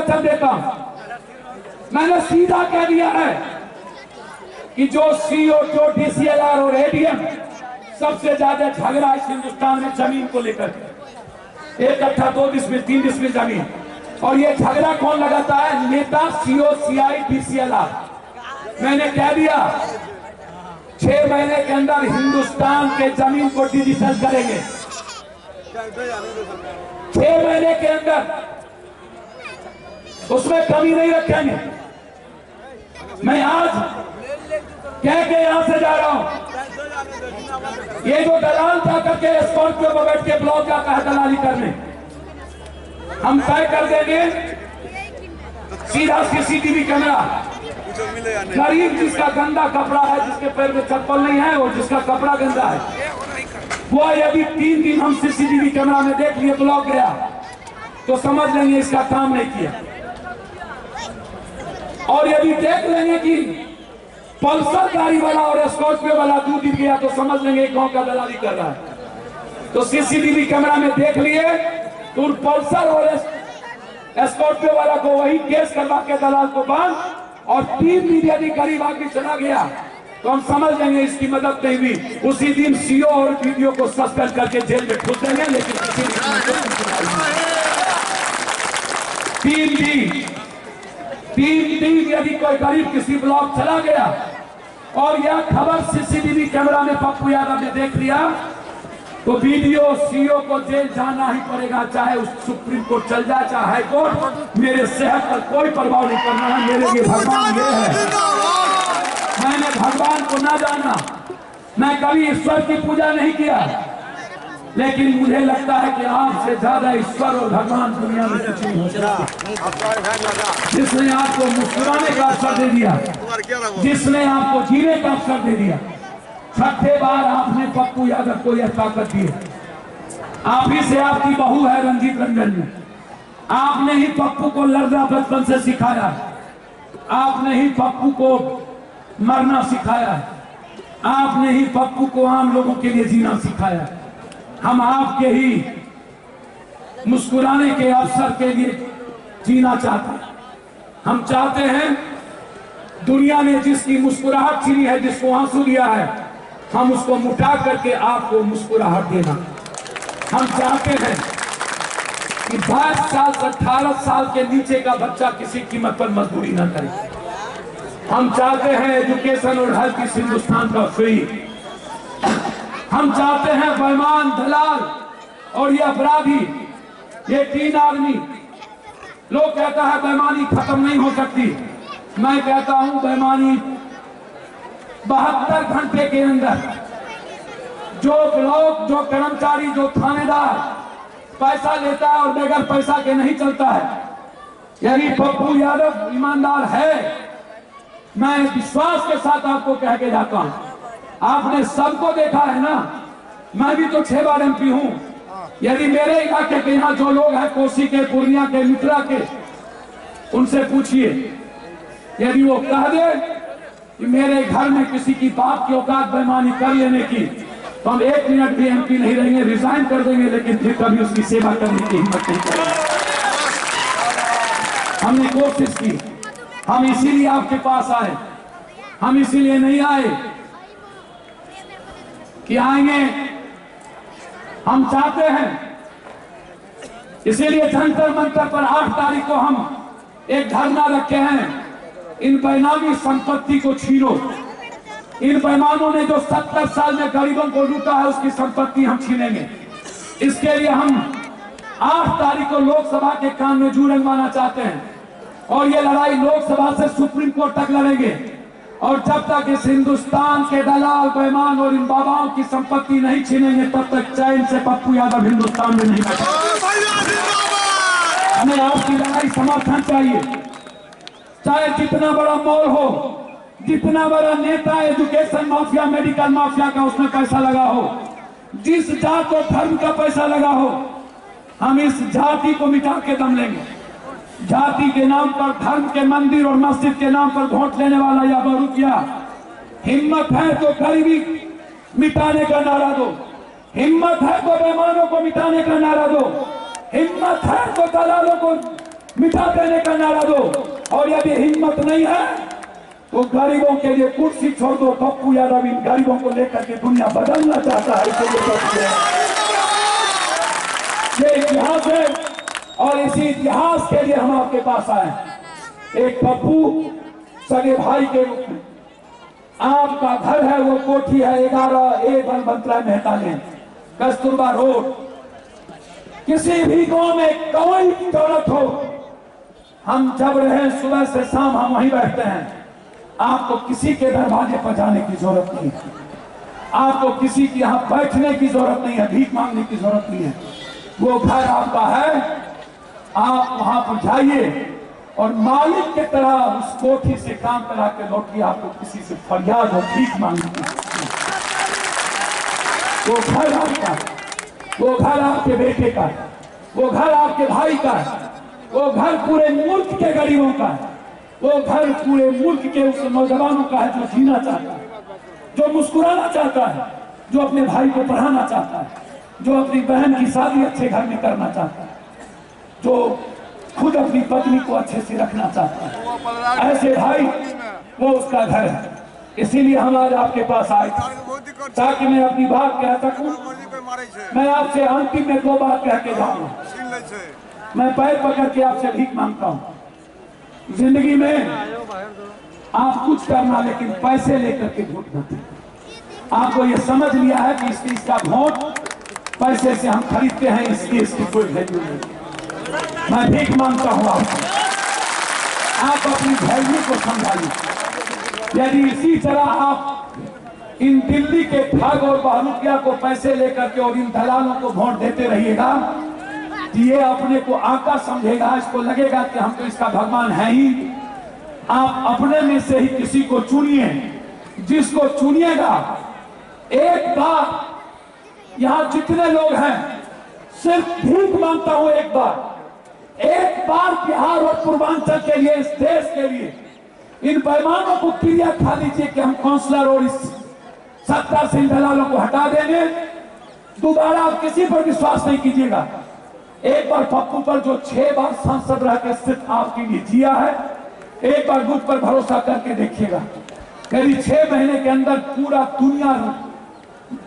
वचन देता हूं, मैंने सीधा कह दिया है कि जो सीओ, जो डीसीएलआर और एडीएम सबसे ज्यादा झगड़ा इस हिंदुस्तान में जमीन को लेकर, 1 कट्ठा 2 डिसमिल 3 डिसमिल जमीन, और ये झगड़ा कौन लगाता है? नेता, सीओ, सीआई, डीसीएलआर। मैंने कह दिया 6 महीने के अंदर हिंदुस्तान के जमीन को डिजिटल करेंगे, 6 महीने के अंदर, उसमें कमी नहीं रखेंगे। मैं आज कह के यहां से जा रहा हूं, ये जो दलाल था करके स्कॉर्पियो पर बैठ के ब्लॉक जाता है दलाली करने, हम तय कर देंगे सीधा सीसीटीवी कैमरा। गरीब जिसका गंदा कपड़ा है, जिसके पैर में चप्पल नहीं है और जिसका कपड़ा गंदा है, वो यदि 3 दिन हम सीसीटीवी कैमरा में देख लिए ब्लॉक गया तो समझ लेंगे इसका काम नहीं किया। और यदि देख लेंगे कि पल्सर गाड़ी वाला और स्कॉर्पियो वाला 2 दिन गया तो समझ लेंगे गांव का दलाली कर रहा है। तो सीसीटीवी कैमरा में देख लिए तो पल्सर और स्कॉर्पियो वाला को वही केस करवा के दलाल को बांध, और 3 दिन यदि गरीब आदमी चला गया तो हम समझ लेंगे इसकी मदद नहीं हुई। उसी दिन सीओ और वीडियो को सस्पेंड करके जेल में ठूस देंगे। लेकिन 3 दिन यदि कोई गरीब किसी ब्लॉक चला गया और यह खबर सीसीटीवी कैमरा में पप्पू यादव ने देख लिया तो वीडियो सीओ को जेल जाना ही पड़ेगा, चाहे उस सुप्रीम कोर्ट चल जाए चाहे हाई कोर्ट। मेरे सेहत पर कोई प्रभाव नहीं करना है। मेरे लिए भगवान ये है, मैंने भगवान को ना जाना, मैं कभी ईश्वर की पूजा नहीं किया, लेकिन मुझे लगता है कि आपसे ज्यादा ईश्वर और भगवान दुनिया में कुछ नहीं हो सकता। जिसने आपको मुस्कुराने का अवसर दे दिया, जिसने आपको जीने का अवसर दे दिया, 6ठे बार आपने पप्पू यादव को यह ताकत दी। आप ही से आपकी बहू है रंजीत रंजन जी, आपने ही पप्पू को लड़ना बचपन से सिखाया, आपने ही पप्पू को मरना सिखाया, आपने ही पप्पू को आम लोगों के लिए जीना सिखाया। हम आपके ही मुस्कुराने के अवसर के लिए जीना चाहते हैं। हम चाहते हैं दुनिया ने जिसकी मुस्कुराहट छीनी है, जिसको आंसू दिया है, हम उसको मुटा करके आपको मुस्कुराहट देना। हम चाहते हैं कि 22 साल से 18 साल के नीचे का बच्चा किसी कीमत पर मजदूरी न करे। हम चाहते हैं एजुकेशन और हेल्थ इस हिंदुस्तान का फ्री। हम चाहते हैं बेईमान, दलाल और ये अपराधी, ये 3 आदमी, लोग कहता है बेईमानी खत्म नहीं हो सकती, मैं कहता हूं बेईमानी 72 घंटे के अंदर जो ब्लॉक, जो कर्मचारी, जो थानेदार पैसा लेता है और बगैर पैसा के नहीं चलता है, यदि पप्पू यादव ईमानदार है, मैं विश्वास के साथ आपको कह के जाता हूं, आपने सबको देखा है ना, मैं भी तो 6 बार MP हूं। यदि मेरे इलाके के यहाँ जो लोग हैं, कोसी के, पूर्णिया के, मिथिला के, उनसे पूछिए, यदि वो कह दे कि मेरे घर में किसी की बाप की औकात बेईमानी कर लेने की, तो हम 1 मिनट भी MP नहीं रहेंगे, रिजाइन कर देंगे, लेकिन फिर कभी उसकी सेवा करने की हिम्मत नहीं करेंगे। हमने कोशिश की, हम इसीलिए आपके पास आए, हम इसीलिए नहीं आए कि आएंगे, हम चाहते हैं, इसीलिए जंतर मंतर पर 8 तारीख को हम एक धरना रखे हैं। इन बेनामी संपत्ति को छीनो। इन बेईमानों ने जो 70 साल में गरीबों को लूटा है, उसकी संपत्ति हम छीनेंगे। इसके लिए हम 8 तारीख को लोकसभा के कान में जू रंगवाना चाहते हैं, और ये लड़ाई लोकसभा से सुप्रीम कोर्ट तक लड़ेंगे। और जब तक इस हिंदुस्तान के दलाल, बेईमान और इन बाबाओं की संपत्ति नहीं छीनेंगे, तब तक चैन से पप्पू यादव हिंदुस्तान में नहीं बैठेंगे। हमें आपकी लड़ाई समर्थन चाहिए, चाहे जितना बड़ा मॉल हो, जितना बड़ा नेता एजुकेशन माफिया, मेडिकल माफिया का उसमें पैसा लगा हो, जिस जात और धर्म का पैसा लगा हो, हम इस जाति को मिटा के दम लेंगे। जाति के नाम पर, धर्म के मंदिर और मस्जिद के नाम पर वोट लेने वाला या बहुरुपिया, हिम्मत है तो गरीबी मिटाने का नारा दो, हिम्मत है तो बेईमानों को मिटाने का नारा दो, हिम्मत है तो दलालों को मिटा देने का नारा दो। और यदि हिम्मत नहीं है तो गरीबों के लिए कुर्सी छोड़ दो। पप्पू यादव इन गरीबों को लेकर के दुनिया बदलना चाहता है, ये इतिहास है और इसी इतिहास के लिए हम आपके पास आए। एक पप्पू सगे भाई के रूप में, आपका घर है वो कोठी है 11A बलबंतरा मेहता लेन, कस्तूरबा रोड। किसी भी गांव में कोई भी दौलत हो, हम जब रहे सुबह से शाम हम वहीं बैठते हैं। आपको किसी के दरवाजे पर जाने की जरूरत नहीं है, आपको किसी के यहाँ बैठने की जरूरत नहीं है, भीख मांगने की जरूरत नहीं है। वो घर आपका है, आप वहां पर जाइए और मालिक की तरह उस कोठी से काम करा के लौटिए। आपको किसी से फरियाद और भीख मांगने की, वो घर आपका, वो घर आपके बेटे का, वो घर आपके भाई का, वो घर पूरे मुल्क के गरीबों का है, वो घर पूरे मुल्क के उस नौजवानों का है जो जीना चाहता है, जो मुस्कुराना चाहता है, जो अपने भाई को पढ़ाना चाहता है, जो अपनी बहन की शादी अच्छे घर में करना चाहता है, जो खुद अपनी पत्नी को अच्छे से रखना चाहता है। ऐसे भाई वो उसका घर है। इसीलिए हम आज आपके पास आए ताकि मैं अपनी बात कह सकूं। मैं आपसे अंतिम में 2 बात कह के जाऊंगा। मैं पैर पकड़ के आपसे भीख मांगता हूं। जिंदगी में आप कुछ करना लेकिन पैसे लेकर के वोट मत देना। आपको ये समझ लिया है कि इसका वोट पैसे से हम खरीदते हैं, इसकी कोई वैल्यू नहीं। मैं भीख मांगता हूं आपको, आप अपनी वैल्यू को समझाइए। यदि इसी तरह आप इन दिल्ली के ठग और बहरूपिया को पैसे लेकर के और इन दलालों को वोट देते रहिएगा, ये अपने को आका समझेगा, इसको लगेगा कि हम तो इसका भगवान है ही। आप अपने में से ही किसी को चुनिए, जिसको चुनिएगा। एक बार यहां जितने लोग हैं, सिर्फ भीख मांगता हूं, एक बार बिहार और पूर्वांचल के लिए, इस देश के लिए इन पैमानों को क्रिया खा लीजिए कि हम काउंसलर और इस सत्ता से इन दलालों को हटा देंगे। दोबारा आप किसी पर विश्वास नहीं कीजिएगा। एक बार पप्पू पर जो 6 बार सांसद रह के सिर्फ आपके लिए जिया है, एक बार मुझ पर भरोसा करके देखिएगा। करीब 6 महीने के अंदर पूरा दुनिया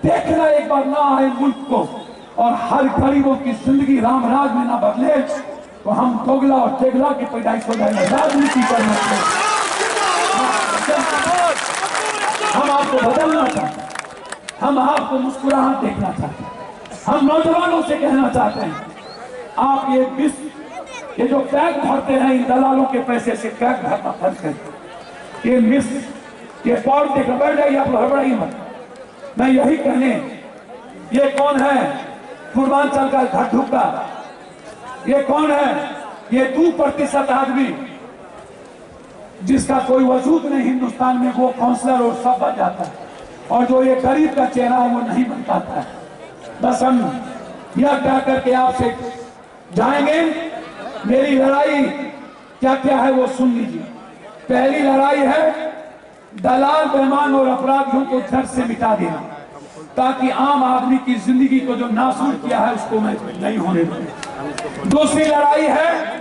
देखना एक बार ना आए मुल्क को और हर गरीबों की जिंदगी राम राज में ना बदले तो हम दोगला और तेगला की पैदाइश हो जाएंगे। राजनीति करना चाहिए, हम आपको बदलना चाहते हैं, हम आपको मुस्कुराहट देखना चाहते हैं। हम नौजवानों से कहना चाहते हैं, आप ये जो टैग भरते हैं इन दलालों के पैसे से, टैग भरना बंद करें। ये पॉइंट देखकर बैठ जाइए, आप हड़बड़ाइए मत। मैं यही कहने, ये कौन है पूर्वांचल का घटुका, ये कौन है? ये 2% आदमी जिसका कोई वजूद नहीं हिंदुस्तान में, वो काउंसलर और सब बन जाता है, और जो ये गरीब का चेहरा है वो नहीं बन पाता है। बस हम यह कह करके आपसे जाएंगे। मेरी लड़ाई क्या क्या है वो सुन लीजिए। पहली लड़ाई है दलाल, बेईमान और अपराधियों को जड़ से मिटा देना, ताकि आम आदमी की जिंदगी को जो नासूर किया है उसको मैं नहीं होने दूं। दूसरी लड़ाई है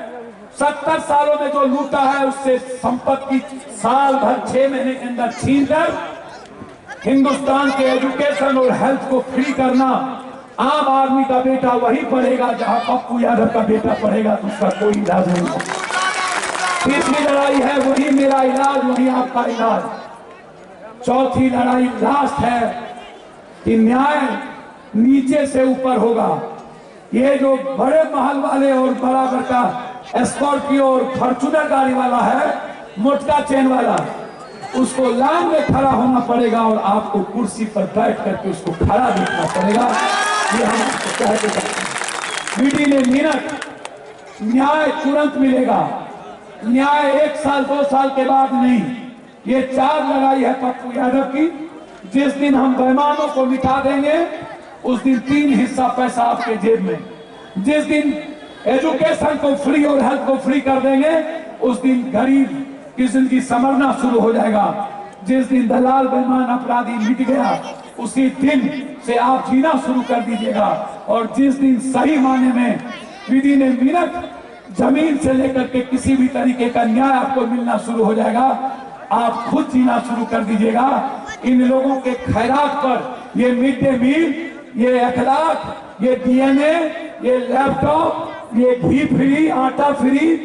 70 सालों में जो लूटा है उससे संपत्ति साल भर 6 महीने के अंदर छीन कर हिंदुस्तान के एजुकेशन और हेल्थ को फ्री करना। आम आदमी का बेटा वही पढ़ेगा जहां पप्पू यादव का बेटा पढ़ेगा, तो उसका कोई इलाज नहीं है। तीसरी लड़ाई है वही मेरा इलाज, वही आपका इलाज। चौथी लड़ाई लास्ट है कि न्याय नीचे से ऊपर होगा। ये जो बड़े महल वाले और बराबर का स्कॉर्पियो और फॉर्च्यूनर गाड़ी वाला है, मोटका चेन वाला, उसको लाइन में खड़ा होना पड़ेगा और आपको कुर्सी पर बैठ करके उसको खड़ा देखना पड़ेगा। ये हम कहते हैं मीडिया में मिनट, न्याय तुरंत मिलेगा। न्याय 1 साल 2 साल के बाद नहीं। ये 4 लड़ाई है पप्पू यादव की। जिस दिन हम बेईमानों को मिटा देंगे उस दिन 3 हिस्सा पैसा आपके जेब में। जिस दिन एजुकेशन को फ्री और हेल्थ को फ्री कर देंगे उस दिन गरीब की जिंदगी संवरना शुरू हो जाएगा। जिस दिन दलाल बेईमान अपराधी मिट गया उसी दिन से आप जीना शुरू कर दीजिएगा। और जिस दिन सही मायने में विधि ने मिनट जमीन से लेकर के किसी भी तरीके का न्याय आपको मिलना शुरू हो जाएगा। आप खुद जीना शुरू कर दीजिएगा। इन लोगों के खैरात पर ये मिड डे मील, ये अखलाक, ये डीएनए, ये लैपटॉप, ये घी फ्री, आटा फ्री,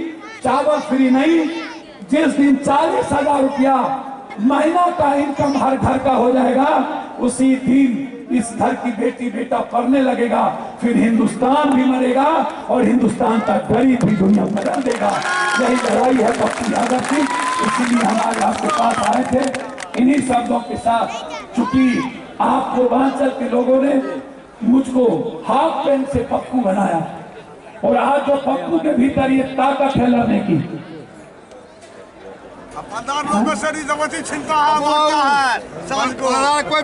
चावल फ्री नहीं। जिस दिन 40,000 रुपया महीना का इनकम हर घर का हो जाएगा, उसी दिन इस घर की बेटी बेटा पढ़ने लगेगा। फिर हिंदुस्तान भी मरेगा और हिंदुस्तान का गरीब भी दुनिया में रह देगा। यही लड़ाई है पप्पू यादव की, इसलिए हम आज आपके पास आए थे इन्हीं शब्दों के साथ। चूंकि आप पूर्वांचल के लोगों ने मुझको हाफ पेन से पप्पू बनाया और आज जो पप्पू के भीतर ये ताकत है लड़ने की, प्रधानमंत्री चिंता है।